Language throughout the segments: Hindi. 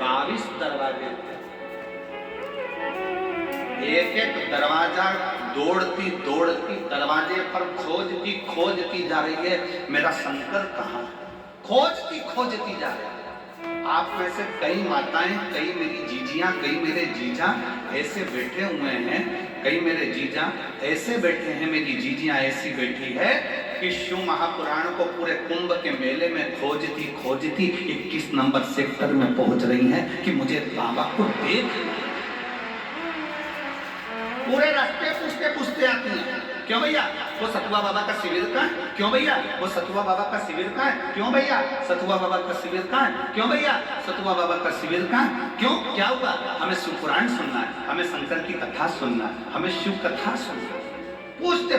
22 दरवाजे थे। एक एक दरवाजा दौड़ती दौड़ती दरवाजे पर खोजती जा रही है, मेरा शंकर कहाँ है? खोजती जा रही है। आप में से कई माताएं, कई मेरी जीजियां, कई मेरे जीजा ऐसे बैठे हुए हैं, कई मेरे जीजा ऐसे बैठे हैं, मेरी जीजियां ऐसी बैठी है कि शिव महापुराण को पूरे कुंभ के मेले में खोजती 21 नंबर सेक्टर में पहुंच रही हैं कि मुझे बाबा को देख। पूरे रास्ते पूछते आती हैं, क्यों भैया वो सतुआ बाबा का शिविर कहाँ है? क्यों भैया वो सतुआ बाबा का शिविर कहाँ है? क्यों भैया सतुआ बाबा का शिविर कहाँ है? क्यों भैया सतुआ बाबा का शिविर कहाँ है? क्यों, क्या हुआ? हमें शिव पुराण सुनना है, हमें शंकर की कथा सुनना है, हमें शिव कथा सुनना है। पूछते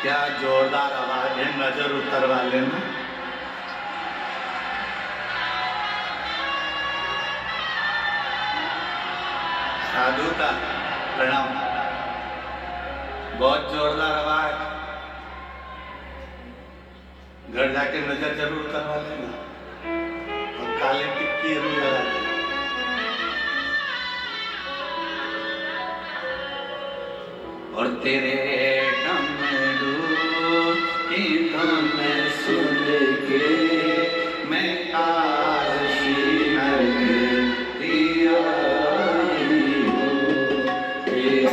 क्या जोरदार आवाज है, नजर उतरवा लेना। साधु का प्रणाम, बहुत जोरदार आवाज, घर जाके नजर जरूर करवा लेना और काले टिक्की जरूर लगा लेना। और तेरे की धुन सुन के मैं काशी नगरी आई हूँ, तेरे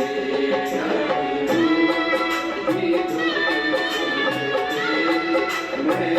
मैं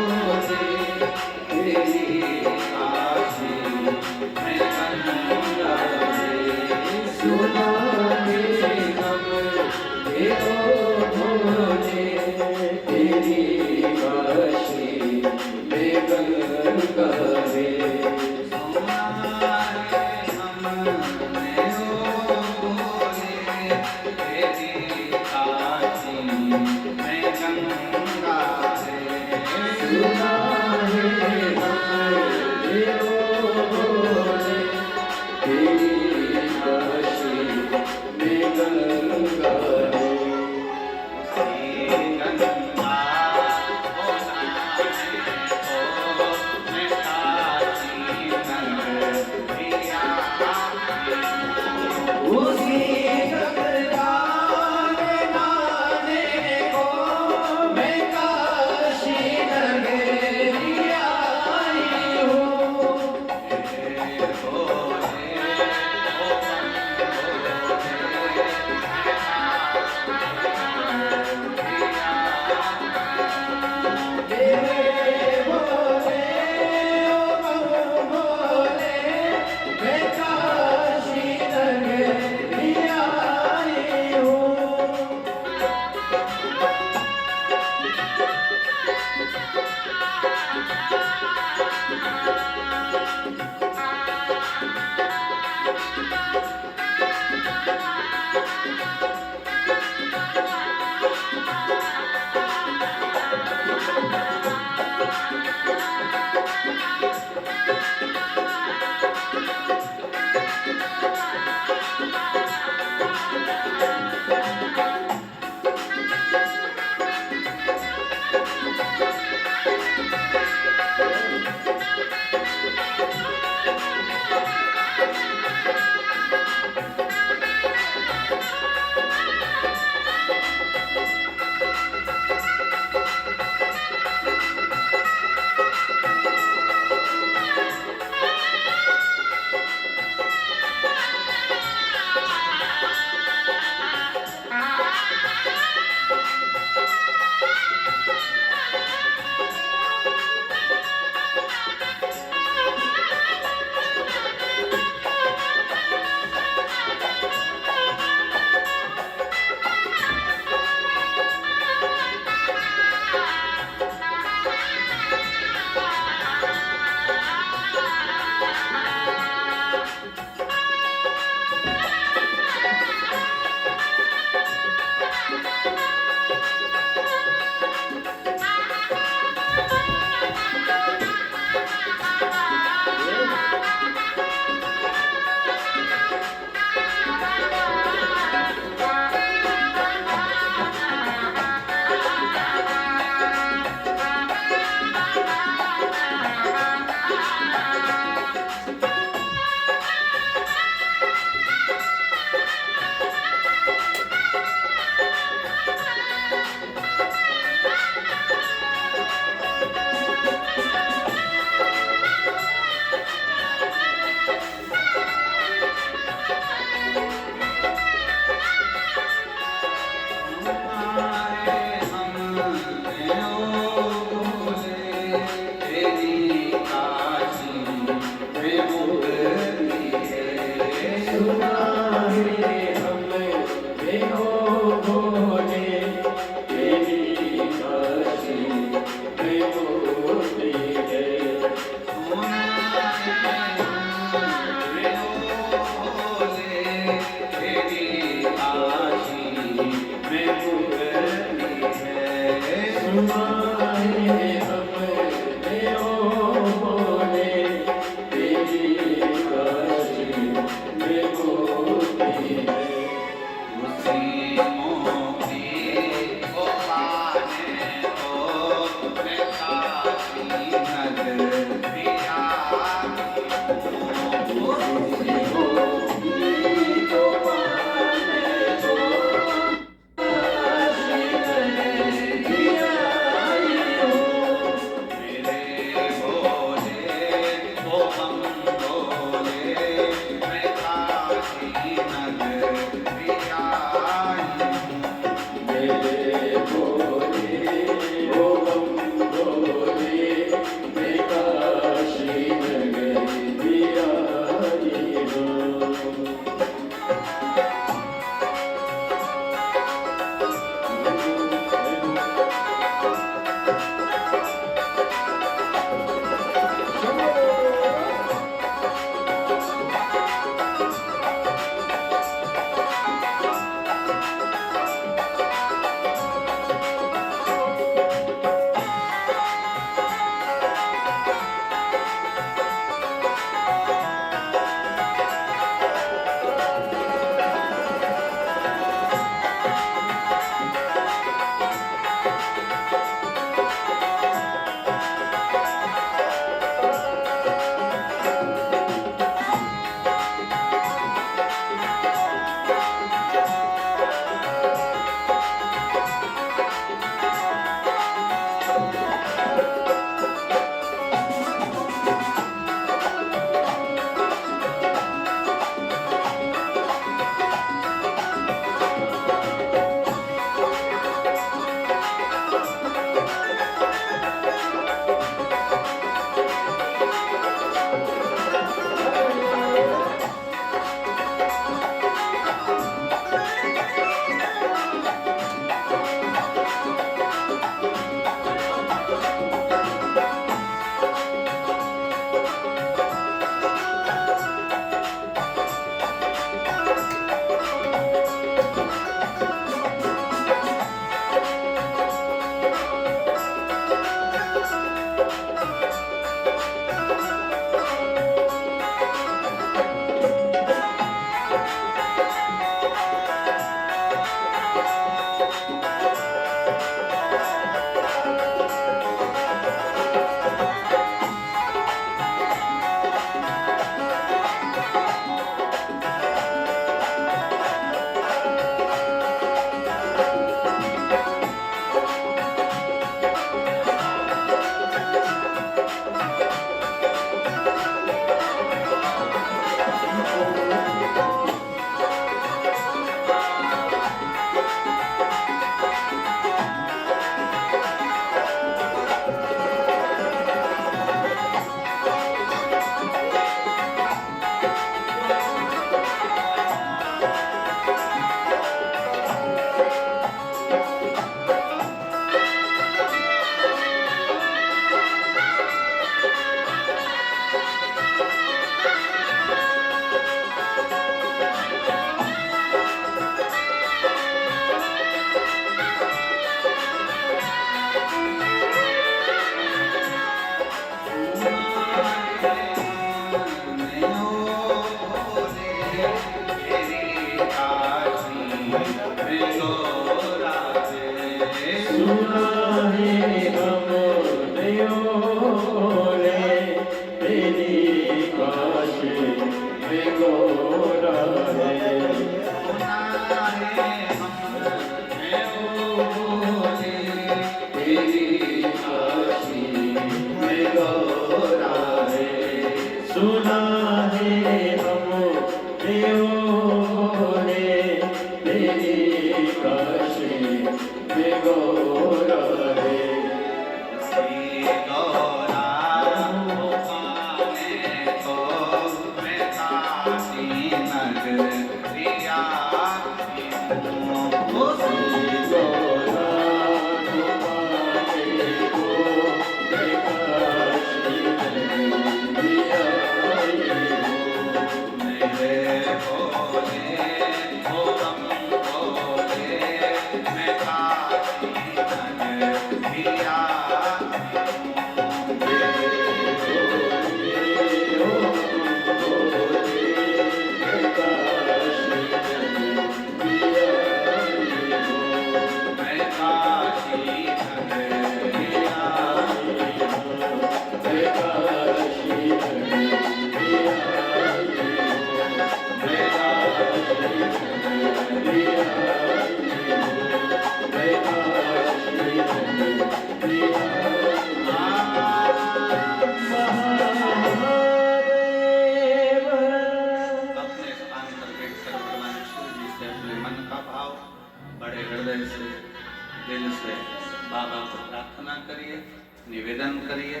निवेदन करिए।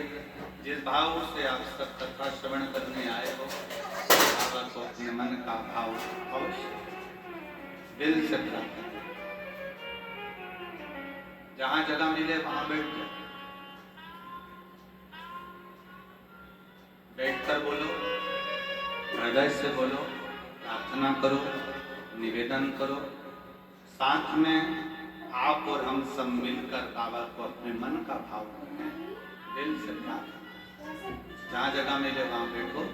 जिस भाव से आप सब कथा श्रवण करने आए हो, बाबा को अपने मन का भाव अवश्य दिल से प्रार्थना, जहां जगह मिले वहां बैठ जाओ, बैठकर बोलो, हृदय से बोलो, प्रार्थना करो, निवेदन करो। साथ में आप और हम सब मिलकर बाबा को अपने मन का भाव करें, दिल से प्रार्थना, जहां जगह मिले वहां बैठो।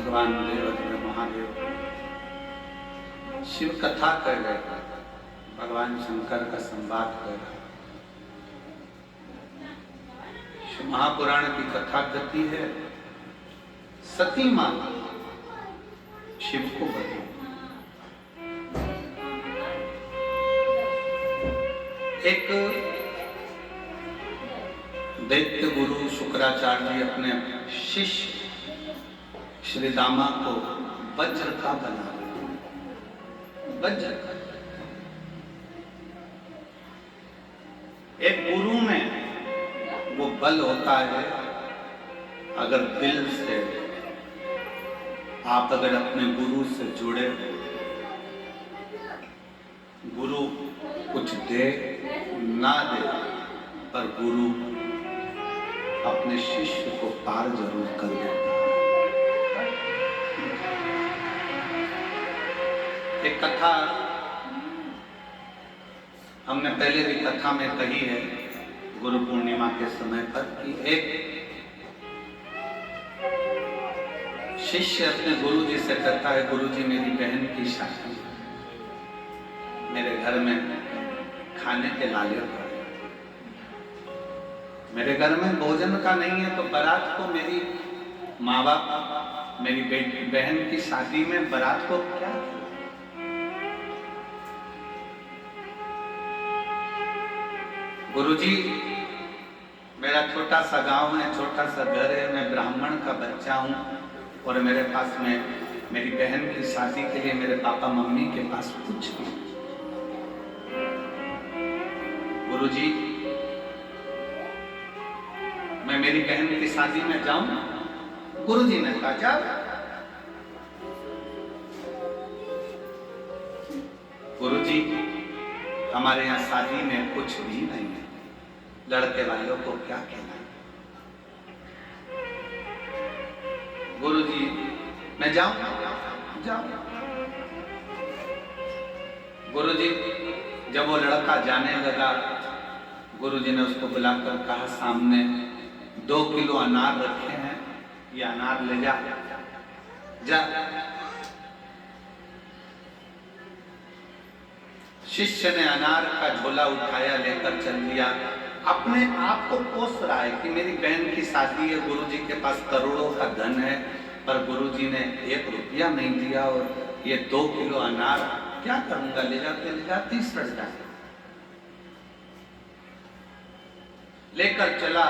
भगवान देवज्ञ महादेव शिव कथा कर रहे, भगवान शंकर का संवाद कर रहे। शिव महापुराण की कथा कहती है, सती मां शिव को बदली। एक दैत्य गुरु शुक्राचार्य जी अपने शिष्य श्री दामा को वज्र का बना, वज्र का। एक गुरु में वो बल होता है, अगर दिल से आप अगर अपने गुरु से जुड़े, गुरु कुछ दे ना दे, पर गुरु अपने शिष्य को पार जरूर कर देता है। एक कथा हमने पहले भी कथा में कही है, गुरु पूर्णिमा के समय पर, कि एक शिष्य अपने गुरु जी से कहता है, गुरु जी मेरी बहन की शादी, मेरे घर में खाने के लाले पड़े, मेरे घर में भोजन का नहीं है, तो बारात को मेरी माँ बाप मेरी बेटी बहन की शादी में बारात को क्या? गुरुजी मेरा छोटा सा गांव है, छोटा सा घर है, मैं ब्राह्मण का बच्चा हूं और मेरे पास में मेरी बहन की शादी के लिए मेरे पापा मम्मी के पास कुछ नहीं। गुरुजी मैं मेरी बहन की शादी में जाऊं? गुरुजी ने कहा जाओ। गुरुजी हमारे यहाँ शादी में कुछ भी नहीं है, लड़के वालों को क्या कहना है? गुरुजी मैं जाऊं? जाओ। गुरुजी जब वो लड़का जाने लगा, गुरुजी ने उसको बुलाकर कहा, सामने 2 किलो अनार रखे हैं, ये अनार ले जा। शिष्य ने अनार का झोला उठाया, लेकर चल दिया। अपने आप को कोस रहा है कि मेरी बहन की शादी है, गुरुजी के पास करोड़ों का धन है, पर गुरुजी ने 1 रुपया नहीं दिया, और ये 2 किलो अनार क्या करूंगा, ले जाते ही सड़ जाए। लेकर चला,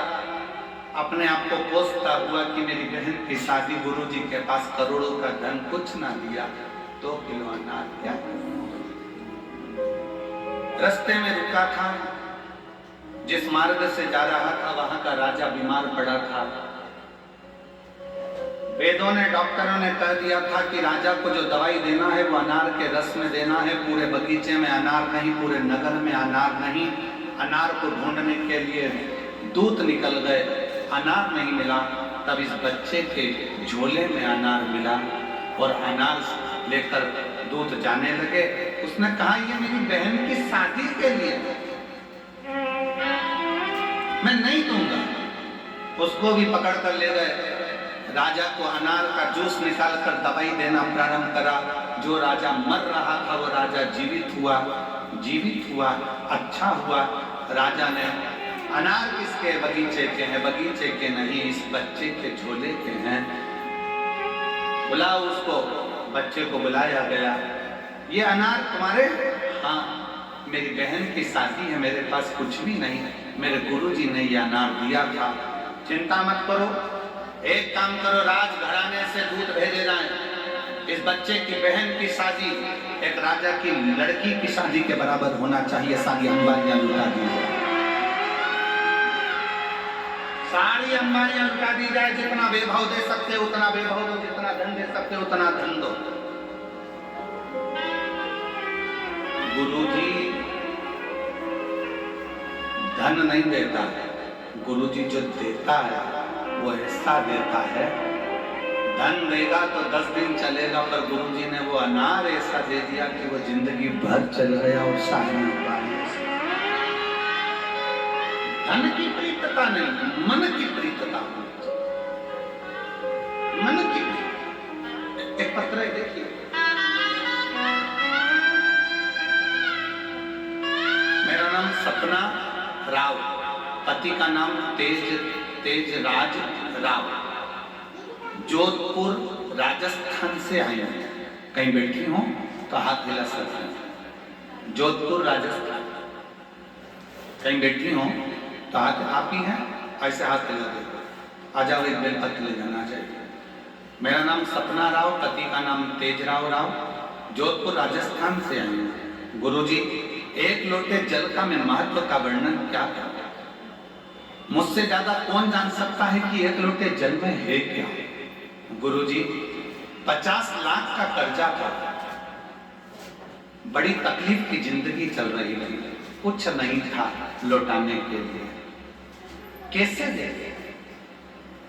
अपने आप को कोसता हुआ कि मेरी बहन की शादी, गुरुजी के पास करोड़ों का धन, कुछ ना दिया, 2 किलो अनार क्या? रास्ते में रुका था, जिस मार्ग से जा रहा था वहां का राजा बीमार पड़ा था। वेदों ने, डॉक्टरों ने कह दिया था कि राजा को जो दवाई देना है वो अनार के रस में देना है। पूरे बगीचे में अनार नहीं, पूरे नगर में अनार नहीं। अनार को ढूंढने के लिए दूत निकल गए, अनार नहीं मिला। तब इस बच्चे के झोले में अनार मिला और अनार लेकर दूत जाने लगे। उसने कहा, ये मेरी बहन की शादी के लिए, मैं नहीं दूंगा। उसको भी पकड़ कर ले गए। राजा को अनार का जूस निकाल कर दवाई देना प्रारंभ करा। जो राजा मर रहा था वो राजा जीवित हुआ, अच्छा हुआ। राजा ने, अनार किसके? बगीचे के हैं। बगीचे के नहीं, इस बच्चे के झोले के हैं। बुलाओ उसको। बच्चे को बुलाया गया। ये अनार तुम्हारे? हाँ, मेरी बहन की शादी है, मेरे पास कुछ भी नहीं, मेरे गुरुजी ने ये अनार दिया था। चिंता मत करो, एक काम करो, राजघराने से दूत भेजे जाएं। इस बच्चे की बहन की शादी एक राजा की लड़की की शादी के बराबर होना चाहिए। सारी अंबारियां लुटा दी जाए, सारी अंबारियां लुटा दी जाए। जितना वैभव दे सकते उतना वैभव दो, जितना धन दे सकते उतना धन दो। गुरुजी धन नहीं देता है, गुरुजी जो देता है वो हिस्सा देता है। धन देगा तो 10 दिन चलेगा, पर गुरुजी ने वो अनार ऐसा दे दिया कि वो जिंदगी भर चल गया। और सारी धन की प्रीतता नहीं, मन की प्रीतता, मन की प्रीतता। पत्र है, देखिए। मेरा नाम सपना राव, पति का नाम तेजराज राव, जोधपुर राजस्थान से आई हूँ। कहीं बैठी हूँ तो हाथ हिला सकते हैं। जोधपुर राजस्थान, कहीं बैठी हूँ तो हाथ आप ही हैं, ऐसे हाथ हिला दे। आ जाओ, एक बेलपत्र ले जाना चाहिए। मेरा नाम सपना राव, पति का नाम तेजराव राव, जोधपुर राजस्थान से आई हूँ। गुरुजी, एक लोटे जल का मैं महत्व का वर्णन क्या करूं? मुझसे ज्यादा कौन जान सकता है कि एक लोटे जल में है क्या? गुरुजी, 50 लाख का कर्जा था, बड़ी तकलीफ की जिंदगी चल रही थी, कुछ नहीं था लौटाने के लिए। कैसे दे?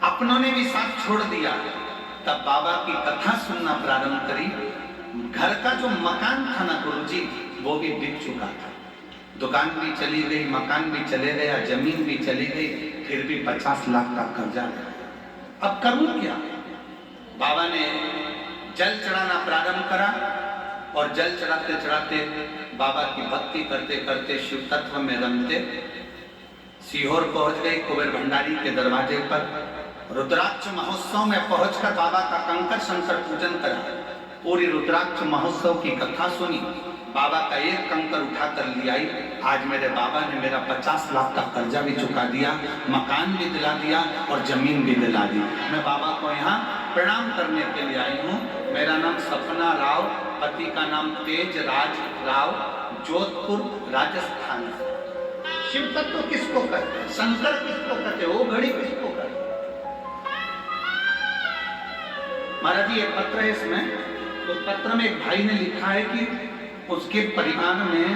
अपनों ने भी साथ छोड़ दिया। तब बाबा की कथा सुनना प्रारंभ करी। घर का जो मकान था ना गुरुजी, वो भी बिक चुका था। दुकान भी चली गई, मकान भी चले गया, जमीन भी चली गई, फिर भी 50 लाख का कर्जा था। अब करूं क्या? बाबा ने जल चढ़ाना प्रारंभ करा और जल चढ़ाते चढ़ाते बाबा की भक्ति करते करते शिव तत्व में रमते सीहोर पहुंच गए। कुबेर भंडारी के दरवाजे पर रुद्राक्ष महोत्सव में पहुंचकर बाबा का कंकर शंकर पूजन करा। पूरी रुद्राक्ष महोत्सव की कथा सुनी। बाबा का एक कंकर उठा कर ले आई। आज मेरे बाबा ने मेरा 50 लाख का कर्जा भी चुका दिया, मकान भी दिला दिया और जमीन भी दिला दी। मैं बाबा को यहाँ प्रणाम करने के लिए आई हूँ। मेरा नाम सपना राव, पति का नाम तेजराज राव, जोधपुर राजस्थान। शिव तत्व किसको कहते हैं? शंकर किसको कहते हैं? वो घड़ी किसको कहते हैं? महाराज जी, एक पत्र है इसमें। उस पत्र में एक भाई ने लिखा है कि उसके परिवार में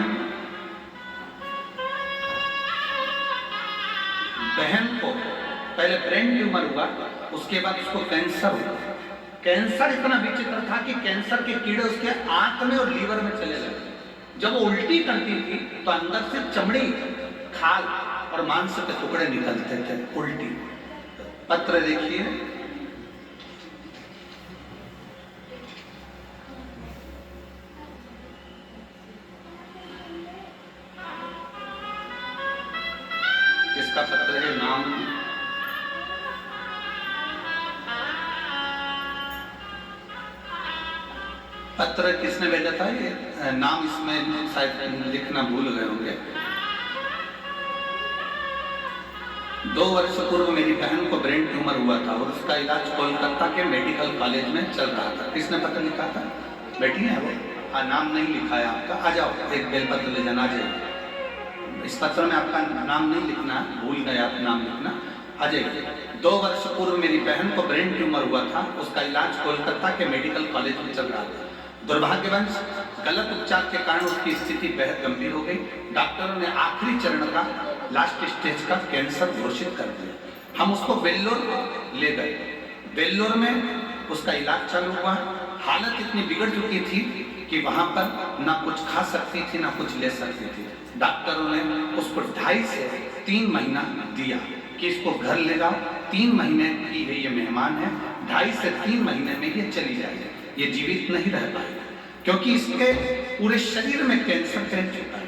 बहन को पहले ब्रेन ट्यूमर हुआ, उसके बाद उसको कैंसर हुआ। कैंसर इतना विचित्र था कि कैंसर के कीड़े उसके आंत में और लीवर में चले गए। जब वो उल्टी करती थी तो अंदर से चमड़ी, खाल और मांस के टुकड़े निकलते थे, उल्टी। पत्र देखिए। किसका पत्र है? नाम पत्र किसने भेजा था? ये नाम इसमें शायद लिखना भूल गए होंगे। 2 वर्ष पूर्व मेरी बहन को ब्रेन ट्यूमर हुआ था और उसका इलाज कोलकाता के मेडिकल कॉलेज में चल रहा था। किसने पत्र लिखा था? बेटी है वो। हाँ, नाम नहीं लिखा है आपका। आ जाओ, एक बेलपत्र ले जाना। जाइए। इस पत्र में आपका नाम नहीं लिखना, भूल गए आप नाम लिखना। आ जाइए। 2 वर्ष पूर्व मेरी बहन को ब्रेन ट्यूमर हुआ था, उसका इलाज कोलकाता के मेडिकल कॉलेज में चल रहा था। दुर्भाग्यवश गलत उपचार के कारण उसकी स्थिति बेहद गंभीर हो गई। डॉक्टरों ने आखिरी चरण का, लास्ट स्टेज का कैंसर घोषित कर दिया। हम उसको वेल्लोर ले गए। वेल्लोर में उसका इलाज चालू हुआ। हालत इतनी बिगड़ चुकी थी कि वहां पर ना कुछ खा सकती थी ना कुछ ले सकती थी। डॉक्टरों ने उसको 2.5 से 3 महीना दिया कि इसको घर ले जाओ, 3 महीने की है ये मेहमान है, 2.5 से 3 महीने में ये चली जाएगी, ये जीवित नहीं रह पाएगी क्योंकि इसके पूरे शरीर में कैंसर फैल चुका है।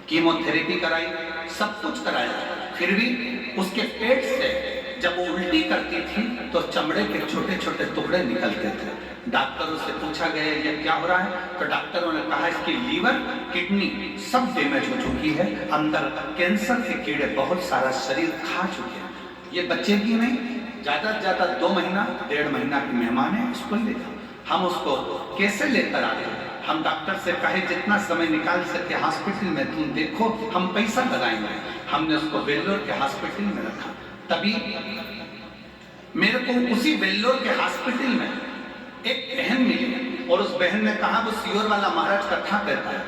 कीमोथेरेपी कराई, सब कुछ कराया, फिर भी उसके पेट से जब वो उल्टी करती थी तो चमड़े के छोटे छोटे टुकड़े निकलते थे। डॉक्टरों से पूछा गया ये क्या हो रहा है, तो डॉक्टरों ने कहा इसकी लीवर, किडनी सब डैमेज हो चुकी है, अंदर कैंसर के कीड़े बहुत सारा शरीर खा चुके हैं, ये बचेगी नहीं, ज्यादा से ज्यादा 2 महीना 1.5 महीना की मेहमान है, उसको ले जाओ। हम उसको कैसे लेकर आ रहे हैं? हम डॉक्टर से कहे जितना समय निकाल सके हॉस्पिटल में तुम देखो, हम पैसा लगाएंगे। हमने उसको वेल्लोर के हॉस्पिटल में रखा। तभी मेरे को उसी वेल्लोर के हॉस्पिटल में एक बहन मिली और उस बहन ने कहा वो सीहोर वाला महाराज कथा कहता है,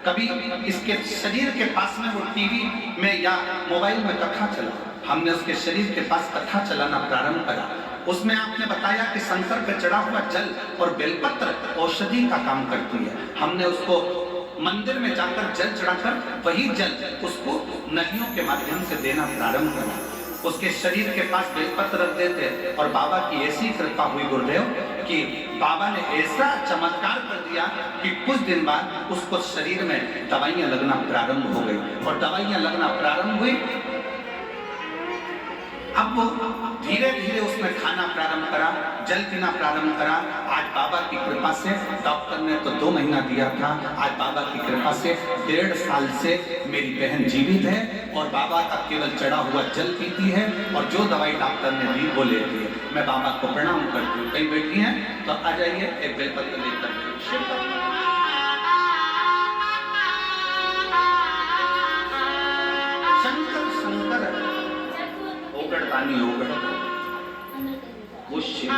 कभी इसके शरीर के पास में वो टीवी में या मोबाइल में कथा चला। हमने उसके शरीर के पास कथा चलाना प्रारंभ करा। उसमें आपने बताया कि शंकर पे चढ़ा हुआ जल और बेलपत्र औषधि का काम करती है। हमने उसको मंदिर में जाकर जल चढ़ाकर वही जल उसको नदियों के माध्यम से देना प्रारंभ करा। उसके शरीर के पास बेलपत्र रख देते। और बाबा की ऐसी कृपा हुई गुरुदेव कि बाबा ने ऐसा चमत्कार कर दिया कि कुछ दिन बाद उसको शरीर में दवाइयां लगना प्रारंभ हो गई। और दवाइयां लगना प्रारंभ हुई, अब वो धीरे धीरे उसने खाना प्रारंभ करा, जल पीना प्रारंभ करा। आज बाबा की कृपा से, डॉक्टर ने तो 2 महीना दिया था, आज बाबा की कृपा से 1.5 साल से मेरी बहन जीवित है और बाबा का केवल चढ़ा हुआ जल पीती है और जो दवाई डॉक्टर ने दी वो लेती है। मैं बाबा को प्रणाम करती हूँ। कहीं बैठी हैं तो आ जाइए, एक बेलपत्र लेकर। शंकर शंकर ओगड़ पानी ओगड़ वो शिव।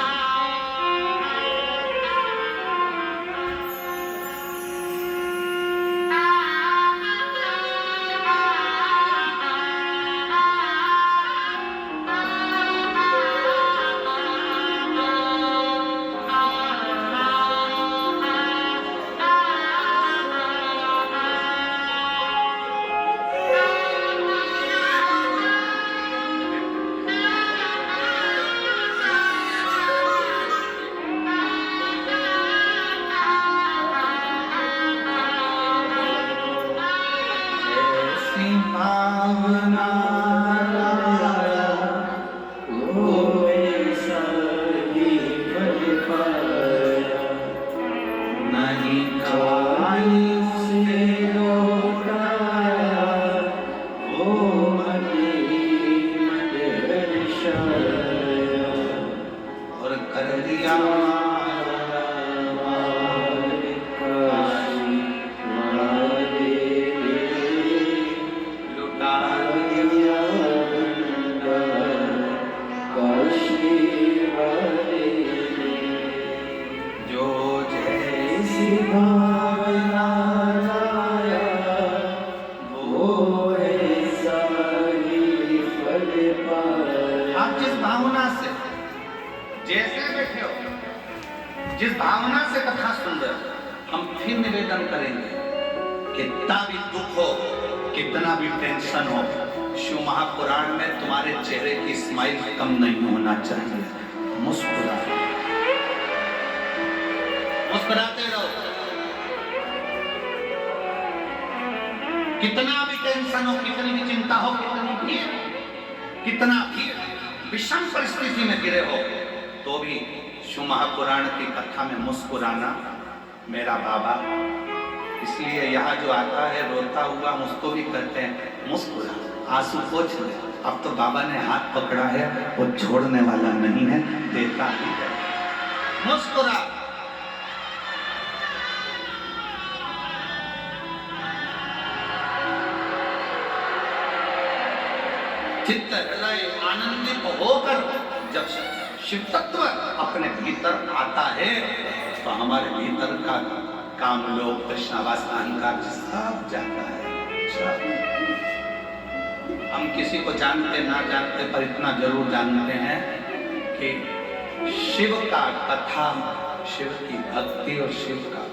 जिस भावना से कथा सुन रहे हो, हम फिर निवेदन करेंगे, कितना भी दुख हो, कितना भी टेंशन हो, शिव महापुराण में तुम्हारे चेहरे की स्माइल कम नहीं होना चाहिए। मुस्कुराओ, मुस्कुराते रहो। कितना भी टेंशन हो, कितनी भी चिंता हो, कितना भी विषम परिस्थिति में गिरे हो, तो भी शिव महापुराण की कथा में मुस्कुराना मेरा बाबा। इसलिए यहाँ जो आता है रोता हुआ, उसको भी कहते हैं मुस्कुरा, आंसू पोंछ ले। अब तो बाबा ने हाथ पकड़ा है, वो छोड़ने वाला नहीं है, देता ही है। मुस्कुरा। चित्त हृदय आनंदित होकर जब शिव तत्व अपने भीतर आता है तो हमारे भीतर का काम, लोभ, तृष्णावास, अहंकार सब जाता है। हम किसी को जानते ना जानते पर इतना जरूर जानते हैं कि शिव का कथा, शिव की भक्ति और शिव का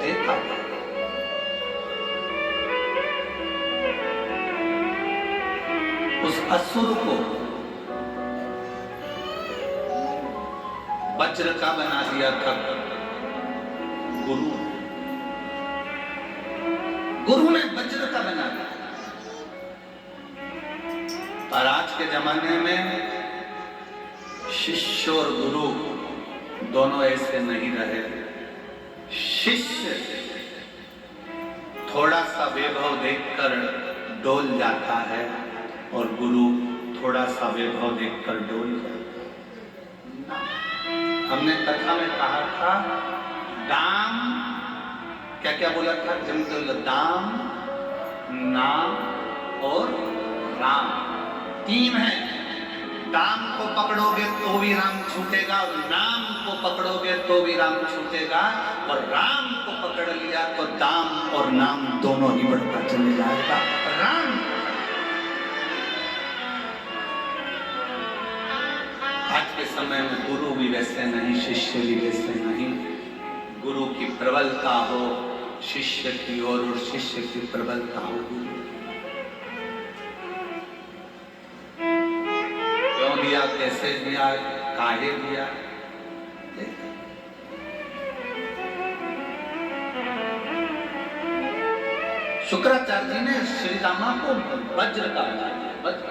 देखा। उस असुर को वज्र का बना दिया था गुरु, गुरु ने वज्र का बना दिया। पर आज के जमाने में शिष्य और गुरु दोनों ऐसे नहीं रहे। शिष्य थोड़ा सा वैभव देखकर डोल जाता है और गुरु थोड़ा सा वैभव देखकर डोल जाता है। हमने कथा में कहा था, दाम, क्या क्या बोला था? दाम, नाम और राम, 3 है। दाम को पकड़ोगे तो भी राम छूटेगा, और नाम को पकड़ोगे तो भी राम छूटेगा, और राम को पकड़ लिया तो दाम और नाम दोनों ही बढ़ता चले जाएगा। राम आज के समय में गुरु भी वैसे नहीं, शिष्य भी वैसे नहीं। गुरु की प्रबलता हो शिष्य की ओर, और शिष्य की प्रबलता हो गुरु। दिया, कैसे दिया, काहे दिया। शुक्राचार्य जी ने श्री रामा को वज्र का बनाया, वज्र,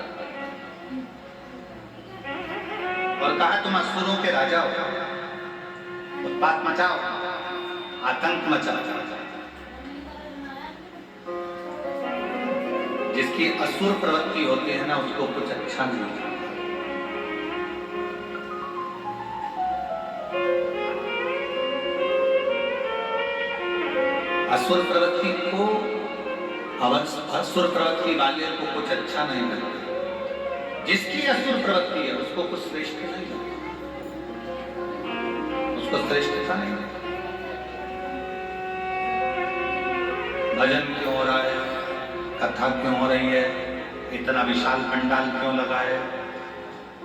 और कहा तुम असुरों के राजा हो, उत्पात मचाओ, आतंक मचाओ। जिसकी असुर प्रवृत्ति होती है ना, उसको कुछ अच्छा नहीं लगता। असुर प्रवृत्ति को, असुर प्रवृत्ति वाले को कुछ अच्छा नहीं लगता। जिसकी असुर प्रवृत्ति है उसको कुछ श्रेष्ठ नहीं लगता, उसको श्रेष्ठता नहीं लगता। भजन क्यों हो रहा है, कथा क्यों हो रही है, इतना विशाल पंडाल क्यों लगा है,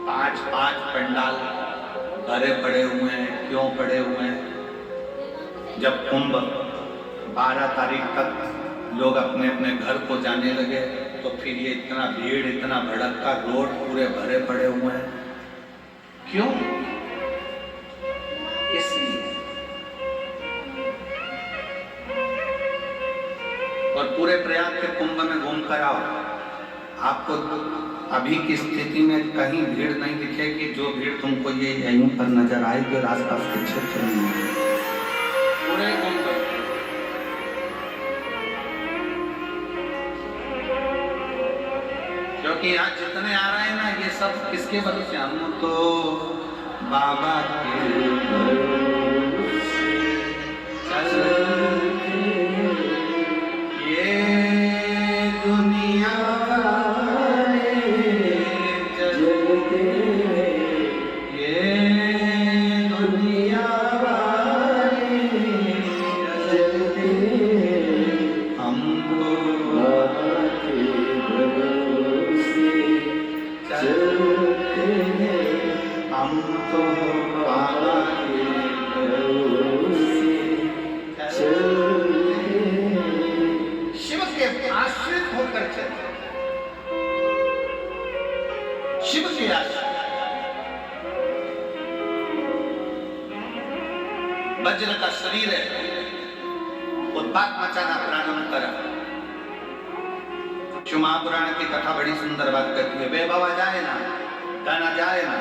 5-5 पंडाल भरे पड़े हुए हैं, क्यों पड़े हुए हैं? जब कुंभ 12 तारीख तक लोग अपने अपने घर को जाने लगे तो फिर ये इतना भीड़, इतना भड़का, रोड पूरे भरे पड़े हुए हैं, क्यों? इसलिए। और पूरे प्रयाग के कुंभ में घूम कर आओ, आपको अभी की स्थिति में कहीं भीड़ नहीं दिखेगी। जो भीड़ तुमको ये यहीं पर नजर आएगी और आसपास के क्षेत्र में पूरे कुंभ। क्योंकि यहाँ जितने आ रहे हैं ना, ये सब किसके भरोसे? हम तो बाबा के वज्र का शरीर है, उत्पात मचाना प्रारंभ करा। शिव महापुराण की कथा बड़ी सुंदर बात करती है। वैभव आ जाए ना, धन आ जाए ना,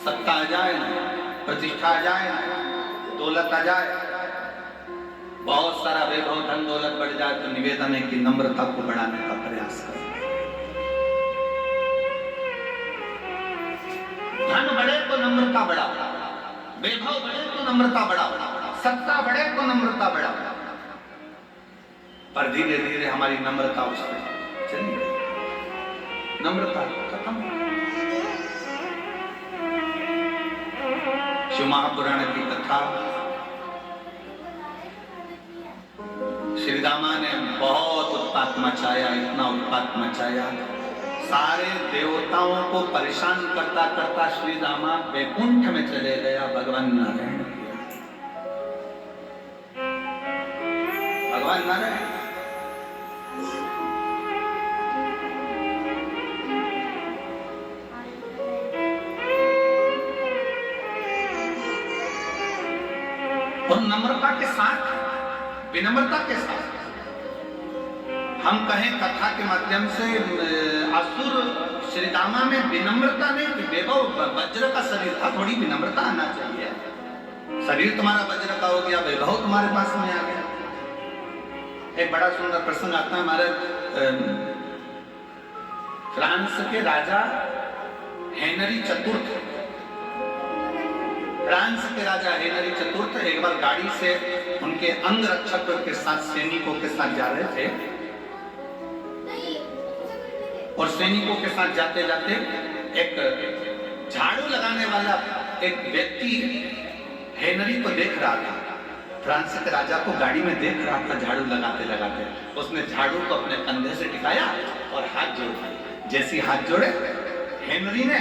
सत्ता आ जाए ना, प्रतिष्ठा आ जाए ना, दौलत आ जाए, बहुत सारा वैभव, धन दौलत बढ़ जाए तो निवेदन है कि नम्रता को बढ़ाने का प्रयास करें। धन बढ़े तो नम्रता बढ़ाओ, वैभव बढ़े तो नम्रता बढ़ाओ, सत्ता बढ़े तो नम्रता बढ़ाओ। पर धीरे धीरे हमारी नम्रता उससे चली गई, नम्रता खत्म। शिव महापुराण की कथा श्री रामा ने बहुत उत्पात मचाया, इतना उत्पात मचाया, सारे देवताओं को परेशान करता करता श्री रामा वैकुंठ में चले गया। भगवान नारायण, भगवान नारायण और नम्रता के साथ, विनम्रता के साथ हम कहें कथा के माध्यम से, असुर श्री रामा में विनम्रता नहीं थी। वैभव वज्र का शरीर था, थोड़ी विनम्रता आना चाहिए। शरीर तुम्हारा वज्र का हो गया, वैभव तुम्हारे पास में आ गया। एक बड़ा सुंदर प्रसंग आता है हमारे फ्रांस के राजा हेनरी चतुर्थ। फ्रांस के राजा हेनरी चतुर्थ एक बार गाड़ी से उनके अंग रक्षक के साथ, सैनिकों के साथ जा रहे थे और सैनिकों के साथ जाते जाते एक झाड़ू लगाने वाला एक व्यक्ति हेनरी को देख रहा था। फ्रांस के राजा को गाड़ी में देख रहा था झाड़ू लगाते लगाते। उसने झाड़ू को अपने कंधे से टिकाया और हाथ जोड़ दिया। जैसे हाथ जोड़े, हेनरी ने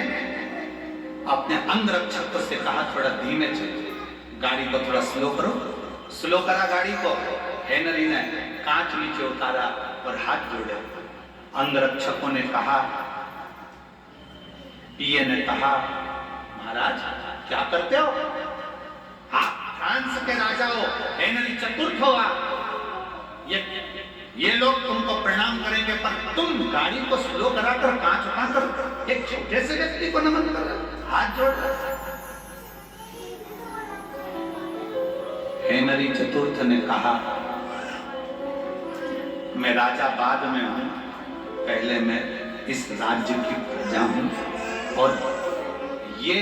अपने अंग रक्षक से कहा थोड़ा धीमे चलो, गाड़ी को थोड़ा स्लो करो। स्लो करा गाड़ी को, हेनरी ने कांच नीचे उतारा और हाथ जोड़े। अंग रक्षकों ने कहा ये ने कहा, महाराज क्या करते हो आप? फ्रांस के राजा हो, हेनरी चतुर्थ हो आप। ये लोग तुमको प्रणाम करेंगे, पर तुम गाड़ी को स्लो कराकर कांच उठाकर एक छोटे से व्यक्ति को नमन कर रहे हो, हाथ जोड़ रहे हो। हेनरी चतुर्थ ने कहा, मैं राजा बाद में हूं, पहले मैं इस राज्य की प्रजा हूं, और ये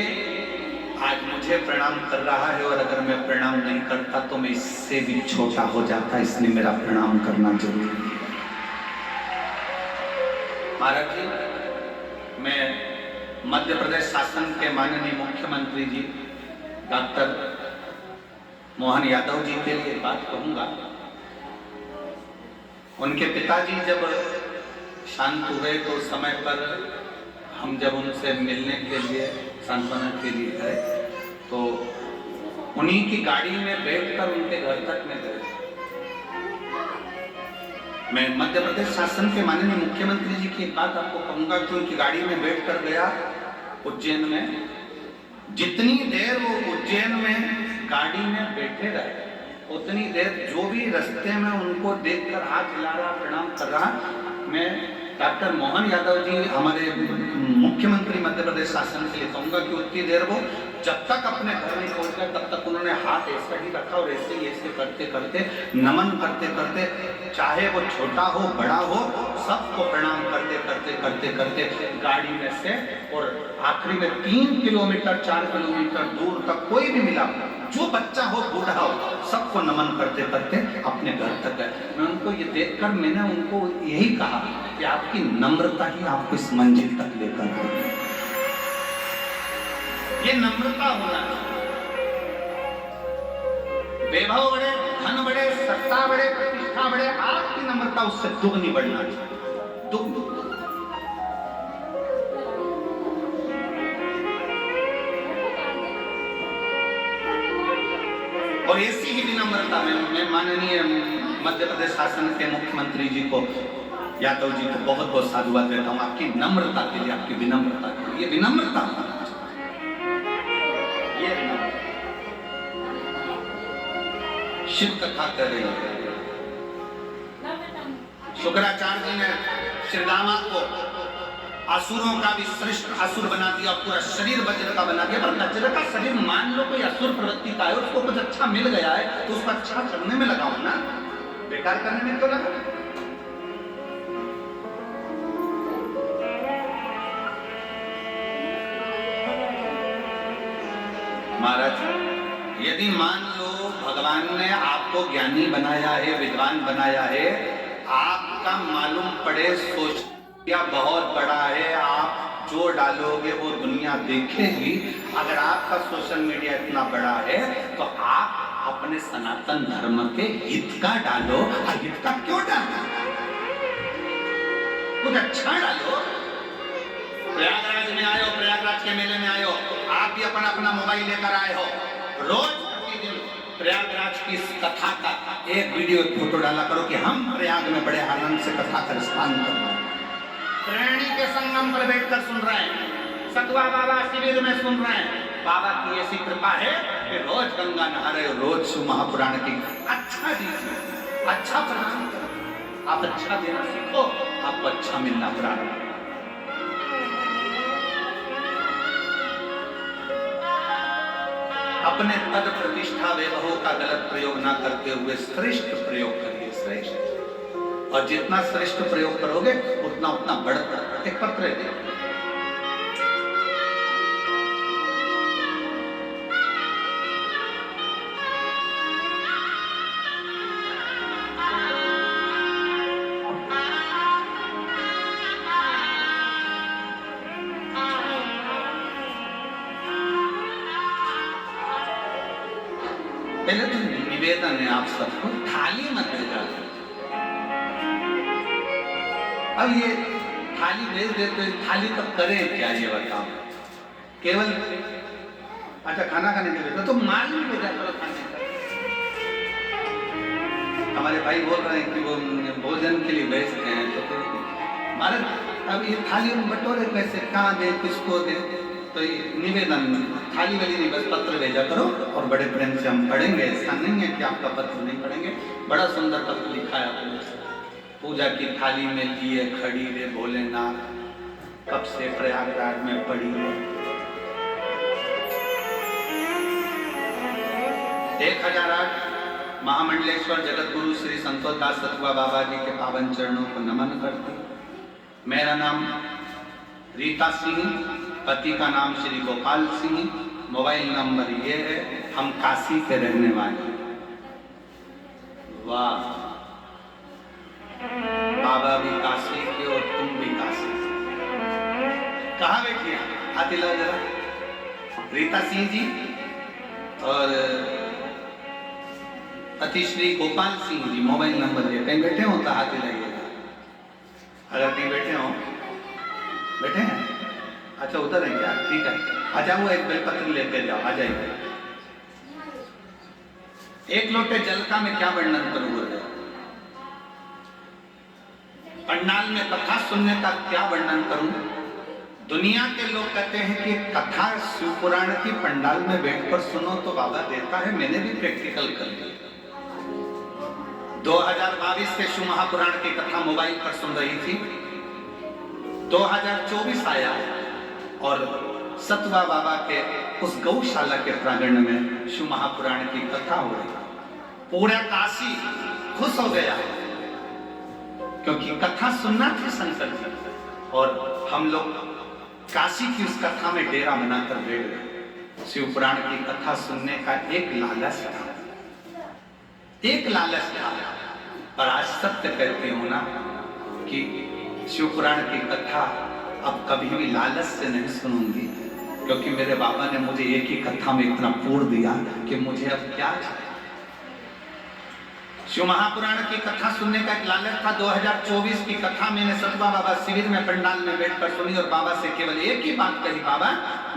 आज मुझे प्रणाम कर रहा है, और अगर मैं प्रणाम नहीं करता तो मैं इससे भी छोटा हो जाता, इसलिए मेरा प्रणाम करना जरूरी है। महाराज जी, मैं मध्य प्रदेश शासन के माननीय मुख्यमंत्री जी डॉक्टर मोहन यादव जी के लिए बात कहूंगा। उनके पिताजी जब शांत हुए तो समय पर हम जब उनसे मिलने के लिए, सांत्वना के लिए गए, तो उन्हीं की गाड़ी में बैठकर उनके घर तक में गए। मैं मध्य प्रदेश शासन के माननीय मुख्यमंत्री जी की बात आपको कहूंगा कि उनकी गाड़ी में बैठकर गया उज्जैन में। जितनी देर वो उज्जैन में गाड़ी में बैठे रहे, उतनी देर जो भी रास्ते में उनको देखकर हाथ हिला रहा, प्रणाम कर रहा, मैं डॉक्टर मोहन यादव जी हमारे मुख्यमंत्री मध्य प्रदेश शासन के लिए कहूंगा कि उतनी देर वो जब तक अपने घर नहीं पहुंच गए तब तक उन्होंने हाथ ऐसा ही रखा, और ऐसे करते करते नमन करते करते, चाहे वो छोटा हो बड़ा हो, सबको प्रणाम करते करते करते करते गाड़ी में से, और आखिरी में 3 किलोमीटर 4 किलोमीटर दूर तक कोई भी मिला, जो बच्चा हो बूढ़ा हो, सबको नमन करते करते अपने घर तक गए। मैं उनको ये देखकर मैंने उनको यही कहा कि आपकी नम्रता ही आपको इस मंजिल तक लेकर आएगी। ये नम्रता होना चाहिए। वैभव बढ़े, धन बढ़े, सत्ता बढ़े, प्रतिष्ठा बढ़े, आपकी नम्रता उससे दुगनी बढ़ना चाहिए, दुगनी। और ऐसी ही विनम्रता में मैं माननीय मध्य प्रदेश शासन के मुख्यमंत्री जी को, यादव जी को बहुत बहुत साधुवाद देता हूँ आपकी नम्रता के लिए, आपकी विनम्रता के लिए। विनम्रता शिव कथा कर रही है। शुक्राचार्य जी ने श्री रामा को असुरों का भी श्रेष्ठ असुर बना दिया, पूरा शरीर वज्र का बना दिया। पर वज्र का शरीर मान लो कोई असुर प्रवृत्ति का है, उसको कुछ अच्छा मिल गया है तो उसको अच्छा करने में लगाओ ना, बेकार करने में क्यों लगा? महाराज, यदि मान लो भगवान ने आपको ज्ञानी बनाया है, विद्वान बनाया है, आपका मालूम पड़े सोच या बहुत बड़ा है, आप जो डालोगे वो दुनिया देखेगी। अगर आपका सोशल मीडिया इतना बड़ा है तो आप अपने सनातन धर्म के हित का डालो। हित का क्यों डालो? कुछ अच्छा डालो। प्रयागराज में आए हो, प्रयागराज के मेले में आए हो, आप भी अपना अपना मोबाइल लेकर आए हो, रोज प्रतिदिन प्रयागराज की इस कथा का एक वीडियो फोटो डाला करो कि हम प्रयाग में बड़े आनंद से कथा का स्थान कर रहे हैं, त्रिवेणी के संगम पर बैठकर सुन रहे हैं, सतवा बाबा शिविर में सुन रहे हैं। बाबा की ऐसी कृपा है कि रोज गंगा नहा रहे हो, रोज शिव महापुराण की अच्छा दीजिए, अच्छा प्रणाम करो। आप अच्छा देना सीखो, आपको अच्छा मिलना प्रारंभ। अपने पद प्रतिष्ठा वैभव का गलत प्रयोग ना करते हुए श्रेष्ठ प्रयोग करिए, श्रेष्ठ। और जितना श्रेष्ठ प्रयोग करोगे उतना उतना बढ़। एक पत्र है, पहले तो निवेदन है आप सबको, थाली मत भेजा। अब ये थाली भेज देते, थाली तो करें क्या ये बताओ? केवल अच्छा खाना खाने के लिए तो माल भी भेजा करो खाने का। हमारे भाई बोल रहे हैं कि वो भोजन के लिए भेजते हैं, तो हमारे अब ये थाली में बटोरे कैसे, कहाँ दे, किसको दे, तो ये निवेदन, थाली वाली नहीं, बस पत्र भेजा करो और बड़े प्रेम से हम पढ़ेंगे। ऐसा नहीं है कि आपका पत्र नहीं पढ़ेंगे। बड़ा सुंदर पत्र लिखा है आपने। पूजा की थाली में लिए खड़ी रे भोलेनाथ, कब से प्रयागराज में पड़ी रे। 1008 महामंडलेश्वर जगत गुरु श्री संतोष दास सतुआ बाबा जी के पावन चरणों को नमन करती। मेरा नाम रीता सिंह, पति का नाम श्री गोपाल सिंह, मोबाइल नंबर ये है। हम काशी के रहने वाले। वाह, बाबा भी काशी के और तुम भी काशी। कहाँ बैठी हैं? हाथ हिलाओ जरा। रीता सिंह जी और पति श्री गोपाल सिंह जी, मोबाइल नंबर ये। कहीं बैठे हो तो हाथ हिलाइएगा। अगर कहीं बैठे हो, बैठे हैं, अच्छा उधर है क्या? ठीक है, आ जाओ, एक बेलपत्र लेकर जाओ, आ जाइए। एक लोटे जल का मैं क्या वर्णन करूंगा? पंडाल में कथा सुनने का क्या वर्णन करूं? दुनिया के लोग कहते हैं कि कथा शिव पुराण की पंडाल में बैठकर सुनो तो बाबा देता है। मैंने भी प्रैक्टिकल कर लिया। 2022 से शिव महापुराण की कथा मोबाइल पर सुन रही थी। 2024 आया और सतुआ बाबा के उस गौशाला के प्रांगण में शिव महापुराण की कथा हो रही। पूरा काशी खुश हो गया क्योंकि कथा सुनना थी शंकर जी, और हम लोग काशी की उस कथा में डेरा बनाकर बैठ गए। शिव पुराण की कथा सुनने का एक लालच था, एक लालच था। पर आज सत्य कहती हूं ना कि शिव पुराण की कथा अब कभी भी लालच से नहीं सुनूंगी, क्योंकि मेरे बाबा ने मुझे एक ही कथा में इतना पूर दिया कि मुझे अब क्या चाहिए। शिव महापुराण की कथा सुनने का एक लालच था। 2024 की कथा मैंने सतुआ बाबा शिविर में पंडाल में बैठकर सुनी और बाबा से केवल एक ही बात कही, बाबा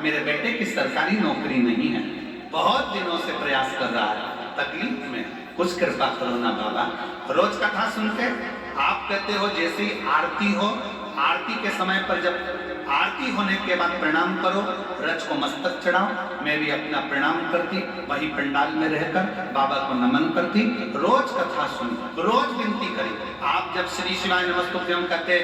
मेरे बेटे की सरकारी नौकरी नहीं है, बहुत दिनों से प्रयास कर रहा है, तकलीफ में, कुछ कृपा करो ना बाबा। रोज कथा सुनते आप कहते हो जैसे ही आरती हो, आरती के समय पर जब आरती होने के बाद प्रणाम करो, रज को मस्तक चढ़ाओ। मैं भी अपना प्रणाम करती, वही पंडाल में रहकर बाबा को नमन करती। रोज कथा सुनी, रोज विनती करी। आप जब श्री शिवाय नमस्तुभ्यम कहते,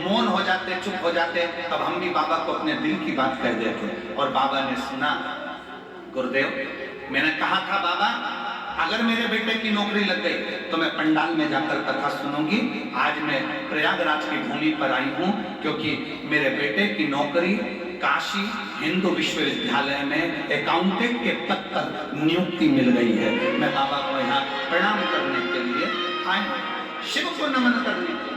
मौन हो जाते, चुप हो जाते, तब हम भी बाबा को अपने दिल की बात कह देते। और बाबा ने सुना। गुरुदेव, मैंने कहा था बाबा अगर मेरे बेटे की नौकरी लग गई तो मैं पंडाल में जाकर कथा सुनूंगी। आज मैं प्रयागराज की भूमि पर आई हूं क्योंकि मेरे बेटे की नौकरी काशी हिंदू विश्वविद्यालय में अकाउंटेंट के पद पर नियुक्ति मिल गई है। मैं बाबा को यहाँ प्रणाम करने के लिए आया, शिव को नमन करने के लिए।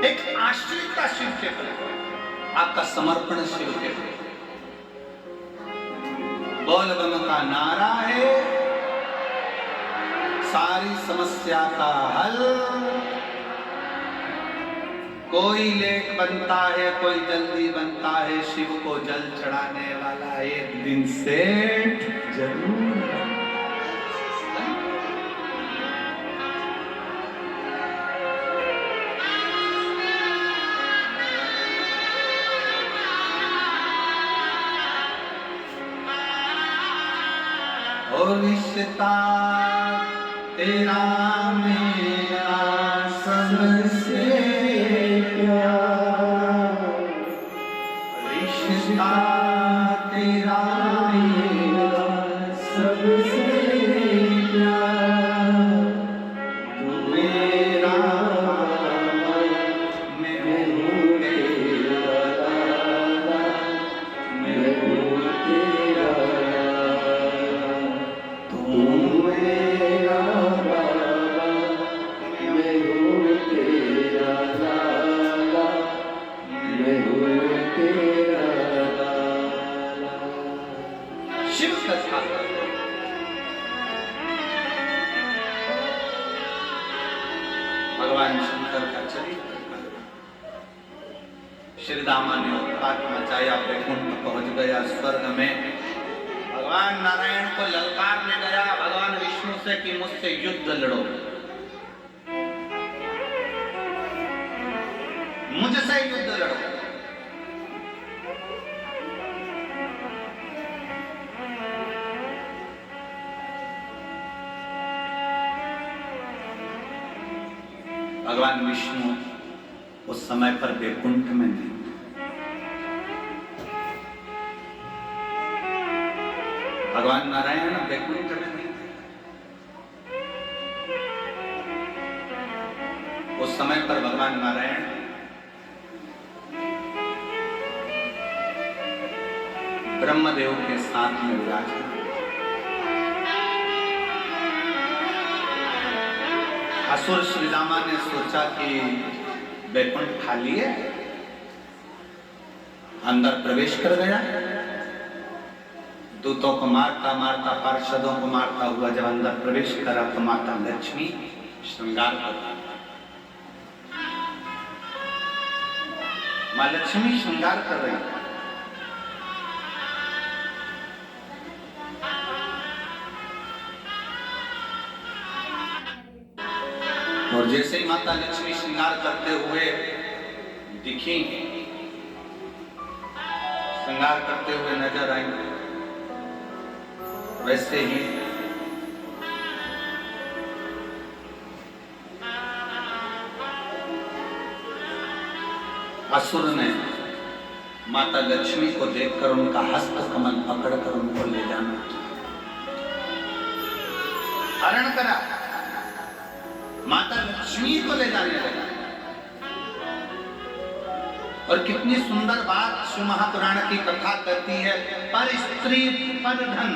एक आश्रितता शिव के प्रति, आपका समर्पण शिव के प्रति। बोल बम का नारा है सारी समस्या का हल। कोई लेट बनता है, कोई जल्दी बनता है, शिव को जल चढ़ाने वाला एक दिन सेठ जरूर। और रिश्ता तेरा मेरा सबसे प्यारा, रिश्ता तेरा मेरा सबसे प्यारा। तू मेरा मैं हूँ तेरा लाला, मैं हूँ तेरा भगवान शंकर का चरित्र। श्री दामा ने उत्पात मचाया, वैकुंठ पहुंच गया स्वर्ग में। भगवान भगवान नारायण को ललकारने गया भगवान विष्णु से कि मुझसे युद्ध लड़ो, मुझसे युद्ध लड़ो। भगवान विष्णु उस समय पर वैकुंठ में नहीं, भगवान नारायण वैकुंठ में नहीं थे। उस समय पर भगवान नारायण ब्रह्मदेव के साथ में विराजमान। असुर श्रीरामा ने सोचा कि वैकुंठ खाली है, अंदर प्रवेश कर गया। दूतों को मारता मारता, पार्षदों को मारता हुआ जब अंदर प्रवेश करा तो माता लक्ष्मी श्रृंगार कर रही। मां लक्ष्मी श्रृंगार कर रही। और जैसे ही माता लक्ष्मी श्रृंगार करते हुए दिखी, श्रृंगार करते हुए नजर आई, वैसे ही असुर ने माता लक्ष्मी को देखकर उनका हस्त कमल पकड़कर उनको ले जाना, हरण करा, माता लक्ष्मी को ले जाने लगा। और कितनी सुंदर बात शिव महापुराण की कथा कहती है, पर स्त्री पर धन।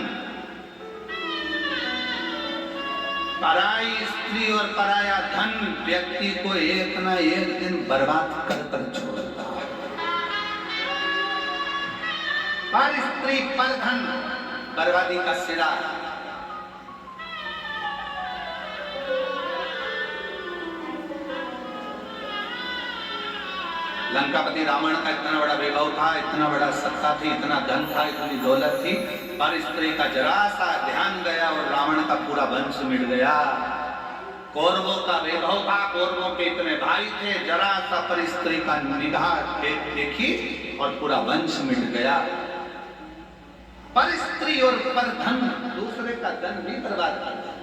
पराई स्त्री और पराया धन व्यक्ति को एक ना एक दिन बर्बाद कर कर छोड़ता है। पर स्त्री पर धन बर्बादी का सिरा। लंकापति रावण का इतना बड़ा वैभव था, इतना बड़ा सत्ता थी, इतना धन था, इतनी दौलत थी, पर स्त्री का जरा सा ध्यान गया और रावण का पूरा वंश मिट गया। कौरवों का वैभव था, कौरवों के इतने भाई थे, जरा सा पर स्त्री का निगाह देखी और पूरा वंश मिट गया। पर स्त्री और पर धन, दूसरे का धन भी बर्बाद कर देता।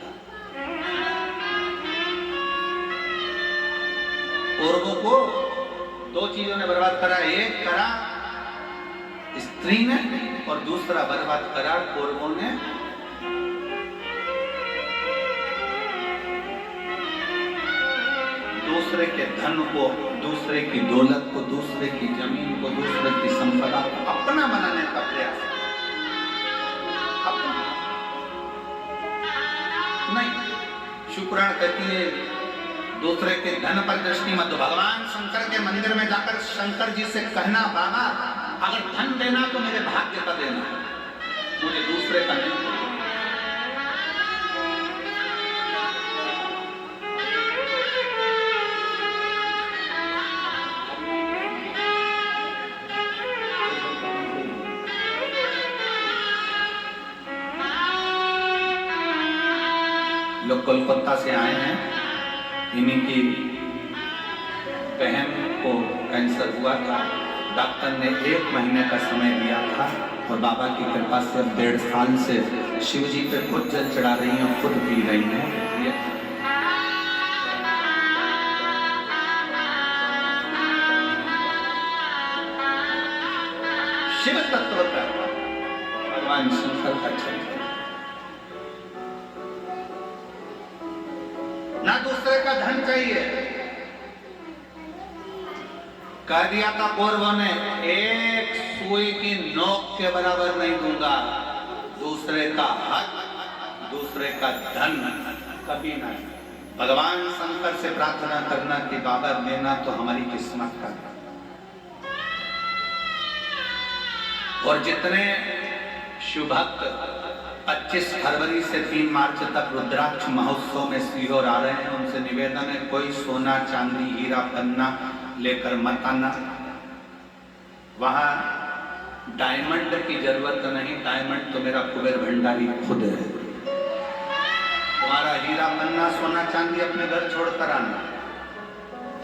कौरवों को दो चीजों ने बर्बाद करा, एक करा स्त्री ने और दूसरा बर्बाद करा कौरवों ने दूसरे के धन को, दूसरे की दौलत को, दूसरे की जमीन को, दूसरे की संपदा को अपना बनाने का प्रयास। अपना नहीं, शुक्राण कहती है दूसरे के धन पर दृष्टि मत दो। भगवान शंकर के मंदिर में जाकर शंकर जी से कहना, बाबा अगर धन देना तो मेरे भाग्य का देना, मुझे दूसरे का नहीं देना। लोग कोलकाता से आए हैं, इन्हीं की बहन को कैंसर हुआ था। डॉक्टर ने 1 महीने का समय दिया था और बाबा की कृपा से अब 1.5 साल से शिव जी पे खुद जल चढ़ा रही हैं, खुद पी रही हैं। शिव तत्व का भगवान शंकर का चरित्र, ना दूसरे का धन चाहिए। कह दिया था कौरवों ने, एक सुई की नोक के बराबर नहीं दूंगा, दूसरे का हक, दूसरे का धन कभी नहीं। भगवान शंकर से प्रार्थना करना कि बाबा देना तो हमारी किस्मत का। और जितने शिव भक्त 25 फरवरी से 3 मार्च तक रुद्राक्ष महोत्सव में सीहोर आ रहे हैं, उनसे निवेदन है कोई सोना चांदी हीरा पन्ना लेकर मत आना। वहां डायमंड की जरूरत नहीं, डायमंड तो मेरा कुबेर भंडारी खुद है। तुम्हारा हीरा बनना, सोना चांदी अपने घर छोड़कर आना।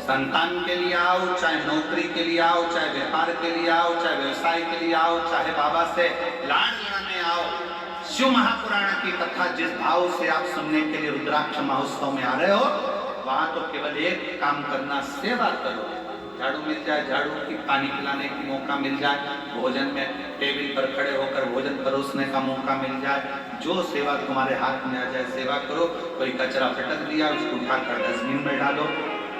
संतान के लिए आओ, चाहे नौकरी के लिए आओ, चाहे व्यापार के लिए आओ, चाहे व्यवसाय के लिए आओ, चाहे बाबा से लाड़ लड़ाने आओ। शिव महापुराण की कथा जिस भाव से आप सुनने के लिए रुद्राक्ष महोत्सव में आ रहे हो, वहां तो केवल एक काम करना, सेवा करो। झाड़ू मिल जाए, झाड़ू की, पानी पिलाने की मौका मिल जाए, भोजन में टेबल पर खड़े होकर भोजन परोसने का मौका मिल जाए, जो सेवा तुम्हारे हाथ में आ जाए सेवा करो। कोई कचरा फटक दिया, उसको उठाकर डस्टबिन में डालो।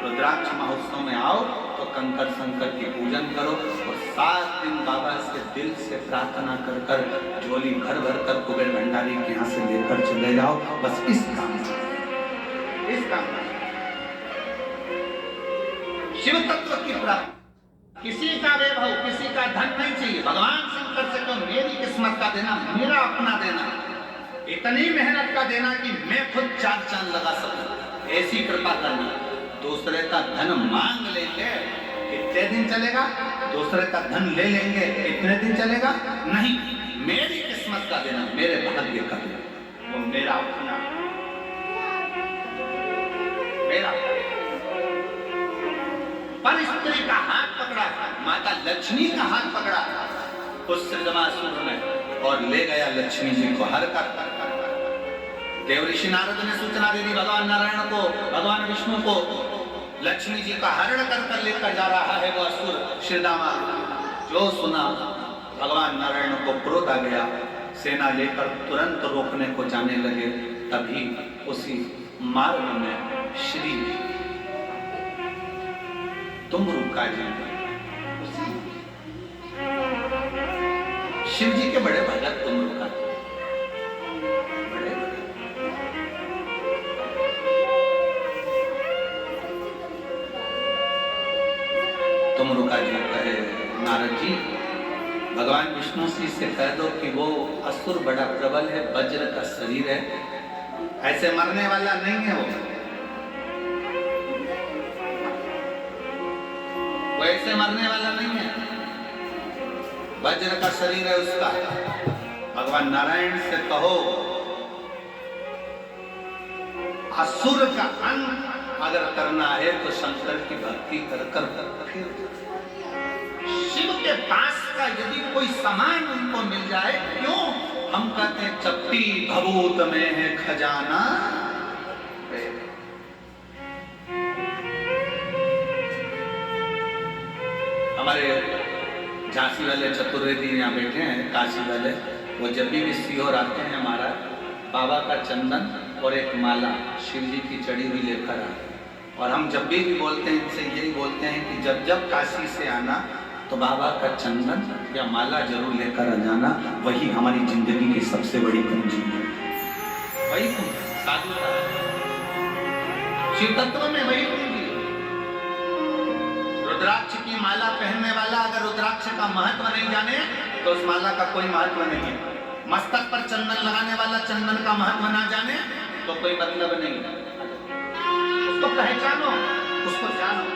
रुद्राक्ष महोत्सव में आओ तो कंकर शंकर की पूजन करो और 7 दिन बाबा से दिल से प्रार्थना कर कर झोली भर भर कर कुबेर भंडारी के यहाँ से लेकर चले जाओ। बस इस काम शिव तत्व की प्राप्ति। किसी का वैभव, किसी का धन नहीं चाहिए। भगवान शंकर से कहो मेरी किस्मत का देना, मेरा अपना देना, इतनी मेहनत का देना कि मैं खुद 4 चांद लगा सकूं, ऐसी कृपा करना। दूसरे का धन मांग लेंगे, कितने दिन चलेगा? दूसरे का धन ले लेंगे, कितने दिन चलेगा? नहीं, मेरी किस्मत का देना, मेरे भाग्य का देना, वो मेरा अपना, मेरा। पर स्त्री का हाथ पकड़ा, माता लक्ष्मी का हाथ पकड़ा उस सृजनासुर ने और ले गया लक्ष्मी जी को हर कर। देवऋषि नारद ने सूचना दे दी भगवान नारायण को, भगवान विष्णु को, लक्ष्मी जी का हरण कर लेकर जा रहा है वो असुर श्रीदामा। जो सुना भगवान नारायण को क्रोध आ गया, सेना लेकर तुरंत रोकने को जाने लगे। तभी उसी मार्ग में श्री तुमरुका जी, शिव जी के बड़े भगत तुमरुका, बड़े तुमरुका जी कहे नारद जी, भगवान विष्णु जी से कह दो कि वो असुर बड़ा प्रबल है, वज्र का शरीर है, ऐसे मरने वाला नहीं है वो ऐसे मरने वाला नहीं है, वज्र का शरीर है उसका। भगवान नारायण से कहो असुर का अंत अगर करना है तो शंकर की भक्ति कर फिर शिव के पास का यदि कोई सामान उनको मिल जाए, क्यों? हम कहते हैं चप्पी भभूत में है खजाना। हमारे झांसी वाले चतुर्वेदी यहाँ बैठे हैं, काशी वाले, वो जब भी सीहोर आते हैं हमारा बाबा का चंदन और एक माला शिव जी की चढ़ी हुई लेकर आते हैं। और हम जब भी बोलते हैं इनसे यही बोलते हैं कि जब जब काशी से आना तो बाबा का चंदन या माला जरूर लेकर आ जाना, वही हमारी जिंदगी की सबसे बड़ी पूंजी है। वही साधुता शिव तत्व में वही पूंजी। रुद्राक्ष की माला पहनने वाला अगर रुद्राक्ष का महत्व नहीं जाने तो उस माला का कोई महत्व नहीं है। मस्तक पर चंदन लगाने वाला चंदन का महत्व ना जाने तो कोई मतलब नहीं। उसको पहचानो, उसको जानो।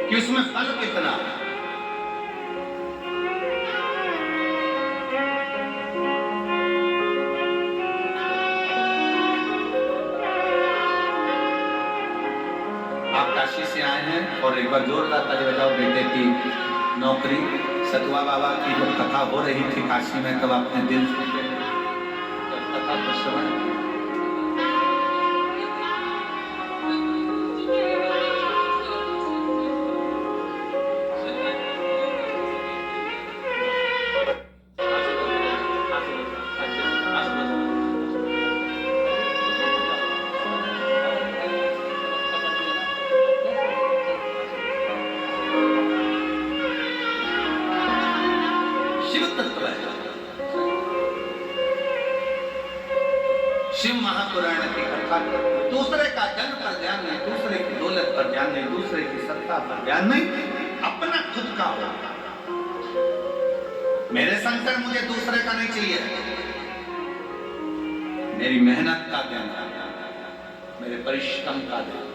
कि उसमें फल कितना। आप काशी से आए हैं और एक बार जोरदार ताली बजाओ बेटे की नौकरी। सतुआ बाबा की जब कथा हो रही थी काशी में, तब अपने दिल से कथा को श्रवण शिव महापुराण की कथा। दूसरे का धन पर ध्यान नहीं, दूसरे की दौलत पर ध्यान नहीं, दूसरे की सत्ता पर ध्यान नहीं, अपना खुद का हो। मेरे शंकर मुझे दूसरे का नहीं चाहिए, मेरी मेहनत का देना, मेरे परिश्रम का देना।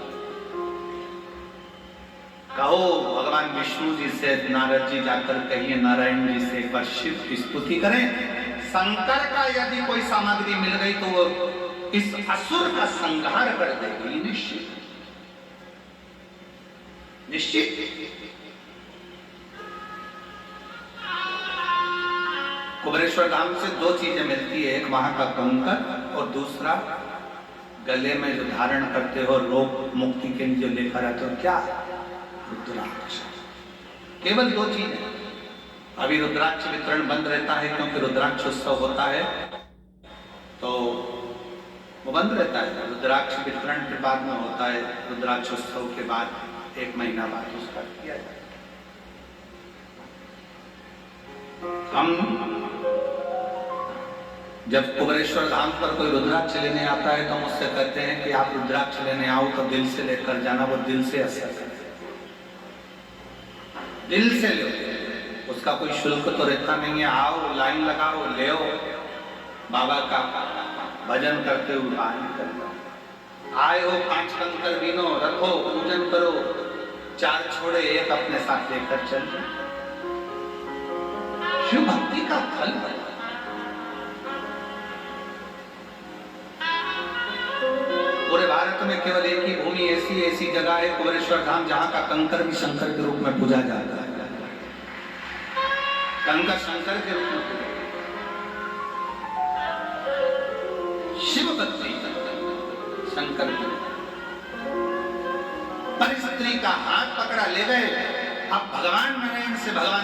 कहो भगवान विष्णु जी से, नारद जी जाकर कहिए नारायण जी से एक बार शिव की स्तुति करें। शंकर का यदि कोई सामग्री मिल गई तो वो इस असुर का संहार कर देगी, निश्चित निश्चित। कुबेरेश्वर धाम से दो चीजें मिलती है, एक वहां का कंकर और दूसरा गले में जो धारण करते हो रोग मुक्ति के लिए जो लेकर आते हो, क्या? रुद्राक्ष। केवल दो चीजें। अभी रुद्राक्ष वितरण बंद रहता है क्योंकि रुद्राक्ष उत्सव होता है, तो वो बंद रहता है। रुद्राक्ष वितरण के बाद में होता है, रुद्राक्ष उत्सव के बाद 1 महीना बाद उसका किया जाता है। हम जब कुबेरेश्वर धाम पर कोई रुद्राक्ष लेने आता है तो हम उससे कहते हैं कि आप रुद्राक्ष लेने आओ तो दिल से लेकर जाना, वो दिल से असर करते, दिल से लो, उसका कोई शुल्क तो रहता नहीं है। आओ, लाइन लगाओ, ले बाबा का भजन करते हुए आए हो, 5 कंकर बीनो, रखो, पूजन करो, 4 छोड़े 1 अपने साथ लेकर चल। शिव भक्ति का फल है। पूरे भारत में केवल एक ही भूमि ऐसी जगह है, कुबेरेश्वर धाम, जहां का कंकर भी शंकर के रूप में पूजा जाता है। कंकर शंकर के रूप में पूजा, शिव भक्ति शंकर की। पर स्त्री का हाथ पकड़ा ले गए। अब भगवान नारायण से भगवान